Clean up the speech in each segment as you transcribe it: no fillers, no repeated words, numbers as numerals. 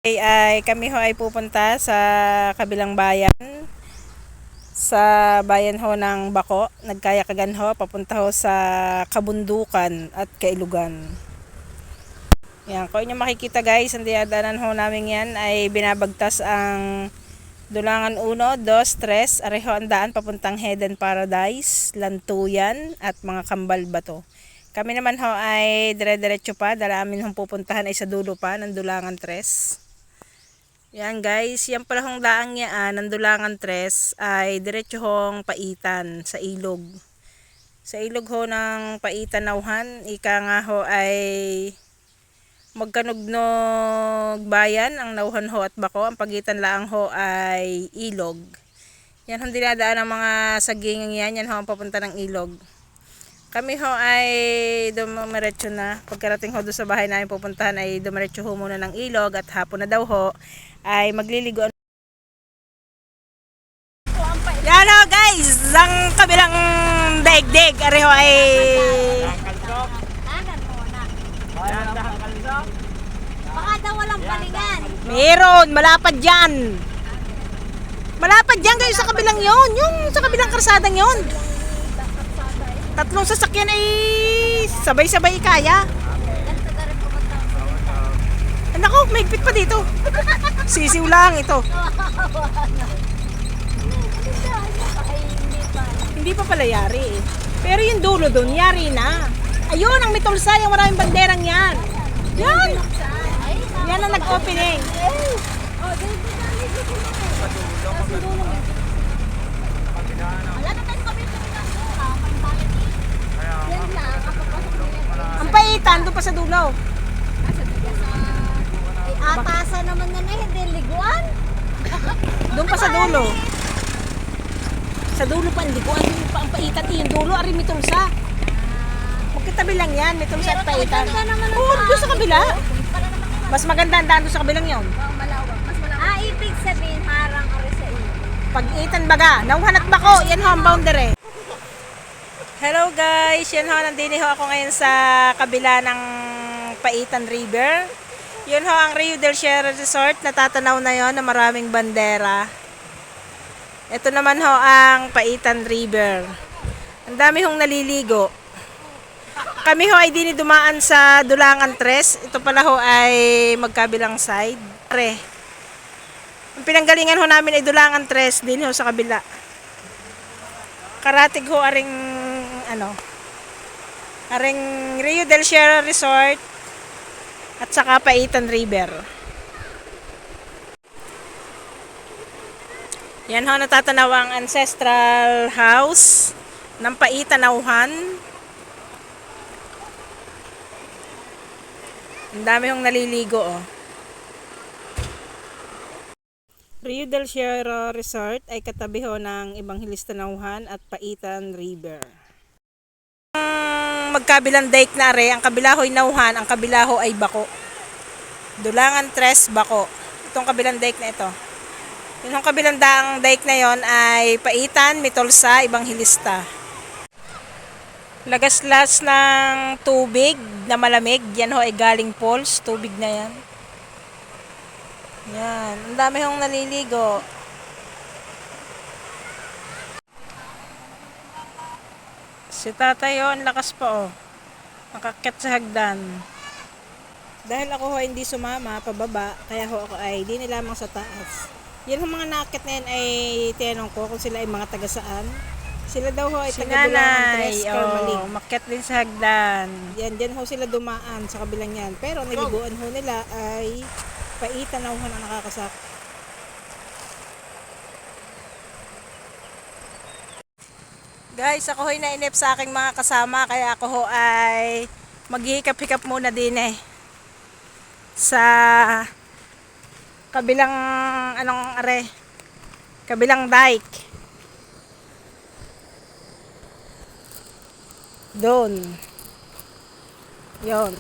Ay kami ho ay pupunta sa kabilang bayan, sa bayan ho ng Bako. Nagkayakagan ho, papunta ho sa Kabundukan at Kailugan. Yan, kung inyo makikita guys, ang dinadaanan ho namin yan ay binabagtas ang Dulangan 1, 2, 3, areho ang daan papuntang Heden Paradise, Lantuyan at mga Kambal Bato. Kami naman ho ay dire-diretso pa, dala amin hong pupuntahan ay sa dulo pa ng Dulangan 3. Yan guys, yan pala hong daang yan ng Dulangan 3 ay diretso hong paitan sa ilog. Sa ilog ho ng paitan nauhan, ika nga ho ay magkanugnog bayan ang nauhan ho at Bako. Ang pagitan lang ho ay ilog. Yan hong dinadaan ng mga saging yan, yan ho ang papunta ng ilog. Kami ho ay dumiretso na. Pagkarating ho doon sa bahay namin pupuntahan ay dumiretso ho muna ng ilog at hapon na daw ho ay magliligo. Yan ho guys, ang kabilang daigdig. Areho ay Baka daw walang palingan. meron, malapad dyan. Malapad dyan kayo sa kabilang yon, yung sa kabilang karsadang yon. Tatlong sasakyan ay sabay-sabay kaya. Nako, may higpit pa dito. Sisiw lang ito. Hindi pa pala yari eh. Pero yung dulo doon, yari na. Ayun, ang mitulsa, yung maraming banderang yan. Yan. Yan ang nag-opening. Ang paitan, doon pa sa dulo. Atasa naman na hindi liguan. Doon pa sa dulo. Sa dulo pa, hindi ko ano pa ang paitan. Yung dulo, ari mitulsa. Magkatabi lang yan, mitulsa at paitan. Oo, doon sa kabila. Mas maganda ang daan doon sa kabilang yun. Ibig sabihin harang ari sa iyo. Pag-itan baga, nauhan at Bako, yan ho ang boundary. Hello guys, yan ho, nandini ho ako ngayon sa kabila ng Paitan River. Yun ho ang Rio del Sierra Resort, natatanaw na yon na maraming bandera. Ito naman ho ang Paitan River. Ang dami hong naliligo. Kami ho ay dinidumaan sa Dulangan 3. Ito pala ho ay magkabilang side. Ang pinanggalingan ho namin ay Dulangan 3, din ho sa kabila. Karatig ho aring Rio del Sierra Resort at saka Paitan River. Yan ho, natatanaw ang ancestral house ng Paitan Nauhan. Ang dami hong naliligo oh. Rio del Sierra Resort ay katabi ho ng Evangelista Nauhan at Paitan River. Magkabilang dike na are, ang kabila ho'y Nauhan, ang kabila ho ay Bako. Dulangan 3, Bako. Itong kabilang dike na ito. Yung kabilang daang dike na yon ay Paitan, Mitolsa, Evangelista. Lagaslas ng tubig na malamig. Yan ho ay galing falls. Tubig na yan. Yan. Ang dami hong naliligo. Si tatay oh, ang lakas pa oh. Nakakyat sa hagdan. Dahil ako ho hindi sumama pababa, kaya ho ako ay di nilamang sa taas. Yan ang mga nakakit na yan ay tinanong ko kung sila ay mga taga saan. Sila daw ho ay taga Dulangan 3, Carmalig. Makyat din sa hagdan. Yan, dyan ho sila dumaan sa kabilang yan. Pero naliguan ho nila ay Paitan Nauhan ang nakakasak. Guys, ako ho'y nainip sa aking mga kasama, kaya ako ho ay maghihikap-hikap muna din eh. Sa kabilang kabilang dike. Doon. Yon.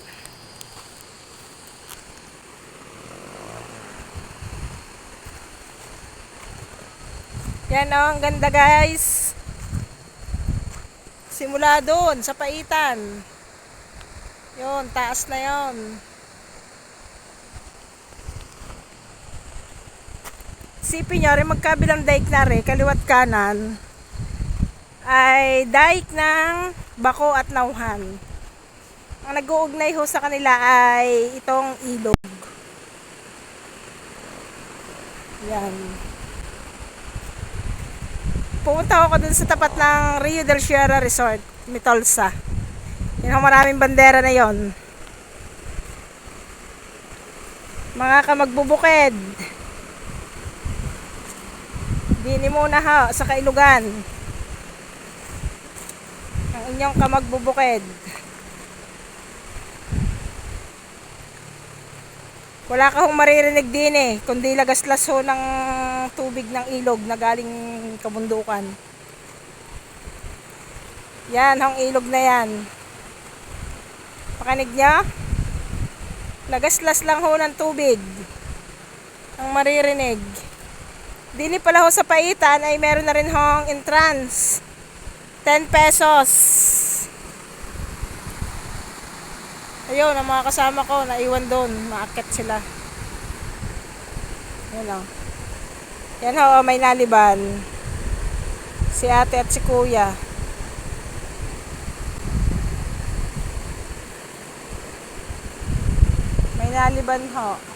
Yan oh, ang ganda guys. Simula doon sa Paitan. Yon, taas na yon. Isipin nyo, rin magkabilang daik na rin, kaliwat kanan, ay daik ng Bako at Nauhan. Ang nag-uugnay ho sa kanila ay itong ilog. Yan. Pumunta ako dun sa tapat ng Rio del Sierra Resort, Mitolsa. Yan ang maraming bandera na yon. Mga kamagbubukid. Dini muna ha, sa Kailugan. Ang inyong kamagbubukid. Wala ka hong maririnig din eh, kundi lagaslas ho ng tubig ng ilog na galing kabundukan. Yan, ang ilog na yan. Pakinig niya. Lagaslas lang ho ng tubig. Ang maririnig. Dini pala ho sa paitan ay meron na rin hong entrance. 10 pesos. Ayun, ang mga kasama ko, naiwan doon. Maakit sila. Yan o. Yan ho, may naliban. Si ate at si kuya. May naliban ho.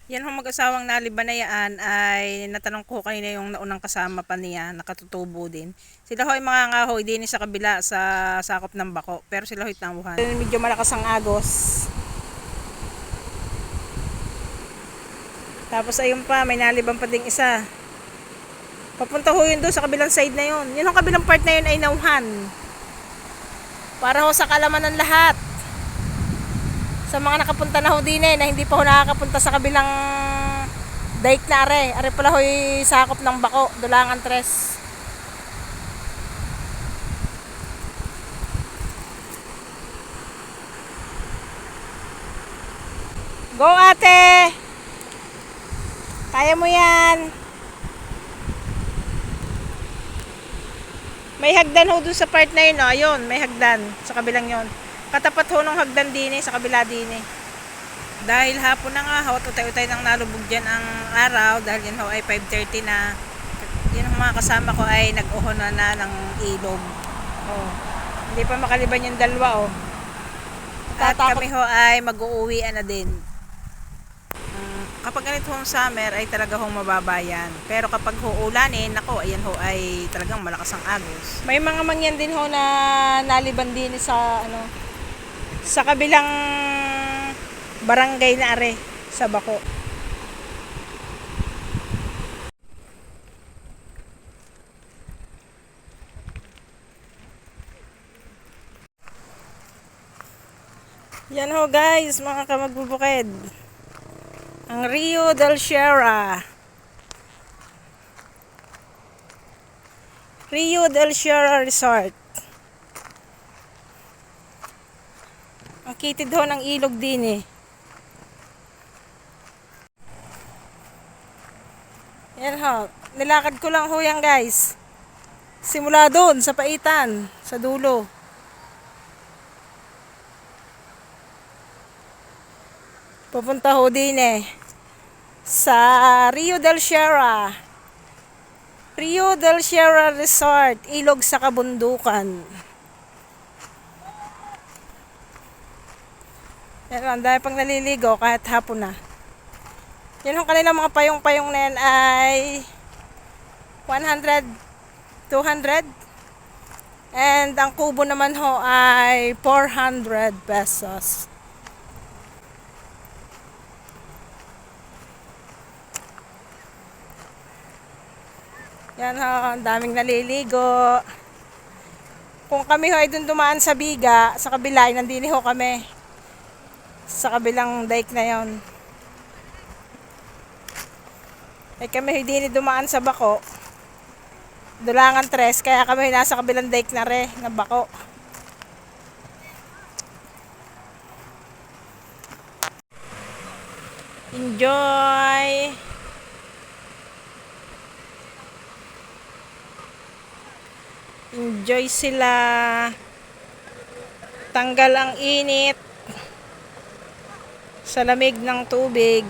Yan ho, mag-asawang naliban na yan ay natanong ko kanina yung naunang kasama pa niya, nakatutubo din. Sila ho ay mga ngahoy din sa kabila sa sakop ng Bako, pero sila ho ay tanguhan. Medyo malakas ang agos. Tapos ayun pa, may naliban pa ding isa. Papunta ho yun doon sa kabilang side na yun. Yun ang kabilang part na yun ay nauhan. Para ho sa kalaman ng lahat. Sa mga nakapunta na ho din eh, na hindi pa ho nakakapunta sa kabilang daik na are. Are pala ho sakop ng Bako, Dulangan 3. Go ate! Kaya mo yan! May hagdan ho dun sa part na yun, oh. Ayun, may hagdan sa kabilang yun. Katapat ho ng hagdan din sa kabila din Dahil hapon na nga ho, utay-utay nang nalubog dyan ang araw. Dahil yan ho ay 5:30 na. Yun ang mga kasama ko ay nag-uho na ng ilog. Oh. Hindi pa makaliban yung dalawa oh. At kami ho ay mag-uuwian na din. Kapag ganito hong summer ay talaga hong mababayan. Pero kapag ho ulanin, nako, ayan ho ay talagang malakas ang agos. May mga mangyan din ho na naliban din sa sa kabilang barangay na are sa Bako. Yan ho guys, mga kamagbubukid. Ang Rio del Sierra. Rio del Sierra Resort. Ang kitid ho ng ilog din eh. Yan ho. Nilakad ko lang ho yan guys. Simula doon sa paitan. Sa dulo. Pupunta ho din eh. Sa Rio del Sierra. Rio del Sierra Resort. Ilog sa kabundukan. Yan, ang dahil pang naliligo kahit hapon na. Yan ang kanilang mga payong-payong na yan ay 100, 200. And ang kubo naman ho ay 400 pesos. Yan ho, ang daming naliligo. Kung kami ho ay dun dumaan sa Biga, sa kabila, nandini ho kami. Sa kabilang dike na yon. Ay kami hindi dumaan sa Bako. Dulangan 3, kaya kami nasa kabilang dike na re na Bako. Enjoy! Enjoy sila. Tanggal ang init sa lamig ng tubig.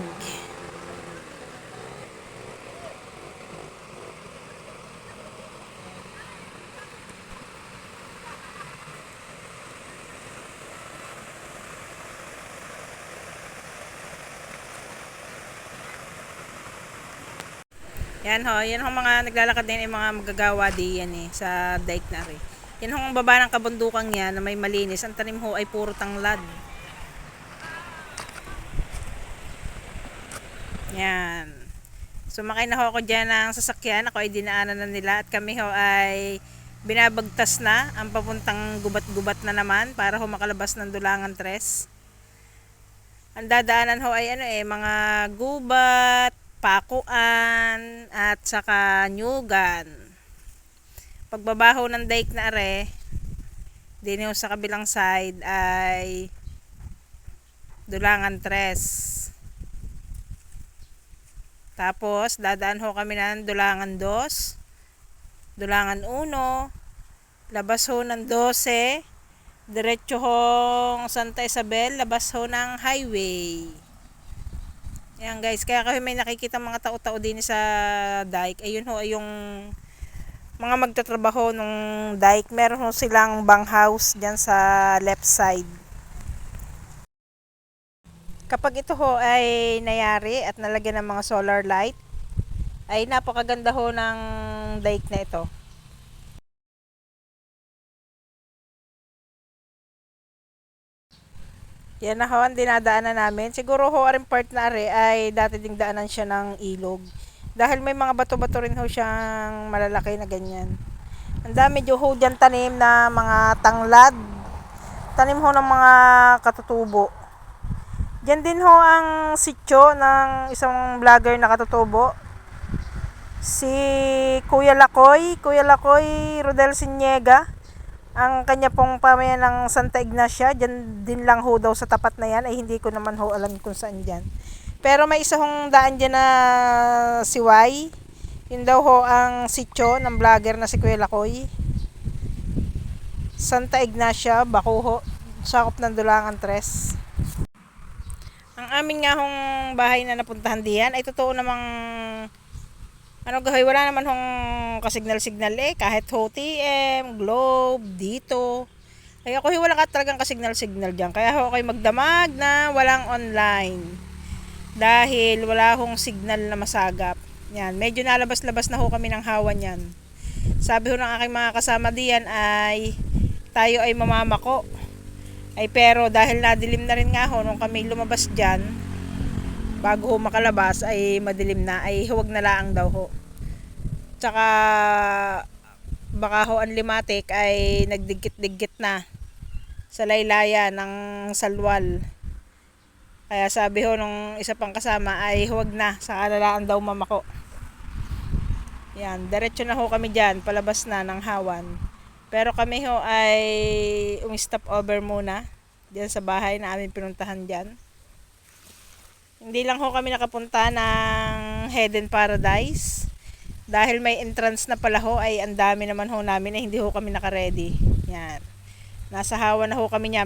Yan ho, yan ho mga naglalakad din yung mga magagawa di yan sa dike na rin. Yan ho ang baba ng kabundukan yan na may malinis. Ang tanim ho ay puro tanglad. Yan. Sumakay na ho ako dyan ng sasakyan. Ako ay dinaanan na nila at kami ho ay binabagtas na ang papuntang gubat-gubat na naman para ho makalabas ng Dulangan 3. Ang dadaanan ho ay mga gubat, pakuan, at saka nyugan. Pagbabaho ng dike na are, din ho sa kabilang side ay Dulangan 3. Tapos, dadaan ho kami ng Dulangan 2, Dulangan 1, labas ho ng 12, diretso hong Santa Isabel, labas ho ng highway. Yan guys, kaya kami may nakikita mga tao-tao din sa dike. Ayun ho, ay yung mga magtatrabaho nung dike. Meron ho silang banghouse dyan sa left side. Kapag ito ho ay nayari at nalagyan ng mga solar light, ay napakaganda ho ng dike na ito. Yan na ho ang dinadaanan namin. Siguro ho rin part na ari ay dati ding daanan siya ng ilog. Dahil may mga bato-bato rin ho siyang malalaki na ganyan. Ang dami ho dyan tanim na mga tanglad. Tanim ho ng mga katutubo. Diyan din ho ang sityo ng isang vlogger na katutubo. Si Kuya Lakoy Rodel Siniega. Ang kanya pong pamayan ng Santa Ignacia, dyan din lang ho daw sa tapat na yan, ay hindi ko naman ho alam kung saan dyan. Pero may isa hong daan dyan na siway. Yun daw ho ang sityo ng vlogger na si Kuya Lakoy. Santa Ignacia, Bacoho, sakop ng Dulangan 3. Ang amin nga hong bahay na napuntahan diyan ay totoo namang gahoy, wala naman hong kasignal-signal kahit ho TM, Globe, dito. Ay ako wala ka talagang kasignal-signal diyan. Kaya ho kayo magdamag na walang online. Dahil wala hong signal na masagap. Yan, medyo nalabas-labas na ho kami ng hawan yan. Sabi ho ng aking mga kasama diyan ay tayo ay mamamako. Ay pero dahil nadilim na rin nga ho nung kami lumabas diyan, bago ho makalabas ay madilim na, ay huwag na laang daw ho. Tsaka baka ho ang limatik ay nagdigit-digit na sa laylaya ng salwal. Kaya sabi ho nung isa pang kasama ay huwag na, sa kalalaan daw mamako. Yan, diretso na ho kami dyan, palabas na ng hawan. Pero kami ho ay stop over muna dyan sa bahay na aming pinuntahan dyan. Hindi lang ho kami nakapunta ng Hidden Paradise. Dahil may entrance na pala ho, ay ang dami naman ho namin na hindi ho kami nakaready. Yan. Nasa hawa na ho kami niyan.